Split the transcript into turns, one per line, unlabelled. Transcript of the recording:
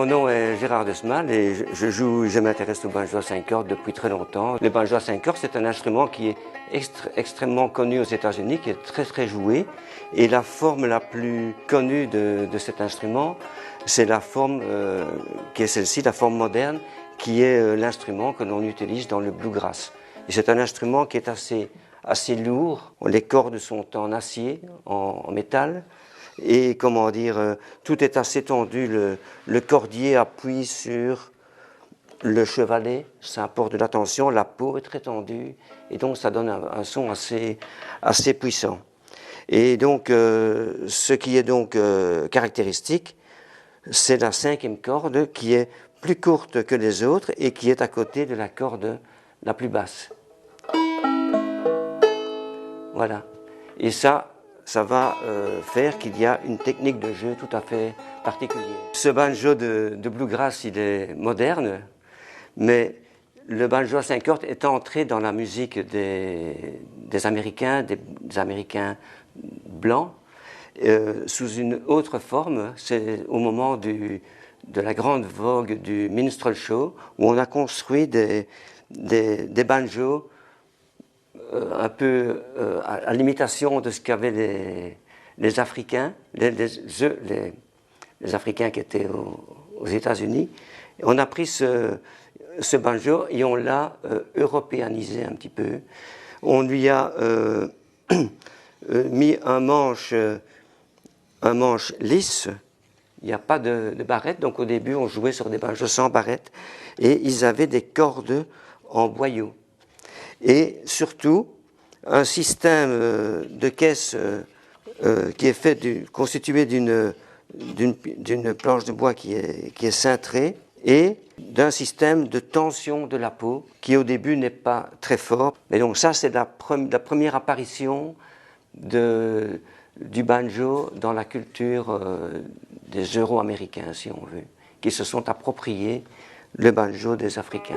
Mon nom est Gérard Desmal et je m'intéresse au banjo à 5 cordes depuis très longtemps. Le banjo à 5 cordes, c'est un instrument qui est extrêmement connu aux États-Unis, qui est très joué. Et la forme la plus connue de cet instrument, c'est la forme qui est celle-ci, la forme moderne, qui est l'instrument que l'on utilise dans le bluegrass. Et c'est un instrument qui est assez lourd. Les cordes sont en acier, en métal. Et comment dire, tout est assez tendu. Le cordier appuie sur le chevalet, ça apporte de la tension. La peau est très tendue et donc ça donne un son assez puissant. Et donc, ce qui est donc caractéristique, c'est la 5e corde qui est plus courte que les autres et qui est à côté de la corde la plus basse. Voilà. Et ça va faire qu'il y a une technique de jeu tout à fait particulière. Ce banjo de bluegrass, il est moderne, mais le banjo à 5 cordes est entré dans la musique des Américains, des Américains blancs, sous une autre forme. C'est au moment de la grande vogue du minstrel show, où on a construit des banjos un peu à l'imitation de ce qu'avaient les Africains, les Africains qui étaient aux États-Unis. On a pris ce banjo et on l'a européanisé un petit peu. On lui a mis un manche lisse. Il n'y a pas de barrette, donc au début on jouait sur des banjos sans barrette et ils avaient des cordes en boyau. Et surtout, un système de caisse qui est constitué d'une planche de bois qui est cintrée et d'un système de tension de la peau qui au début n'est pas très fort. Mais donc ça, c'est la première apparition du banjo dans la culture des Euro-Américains, si on veut, qui se sont appropriés le banjo des Africains.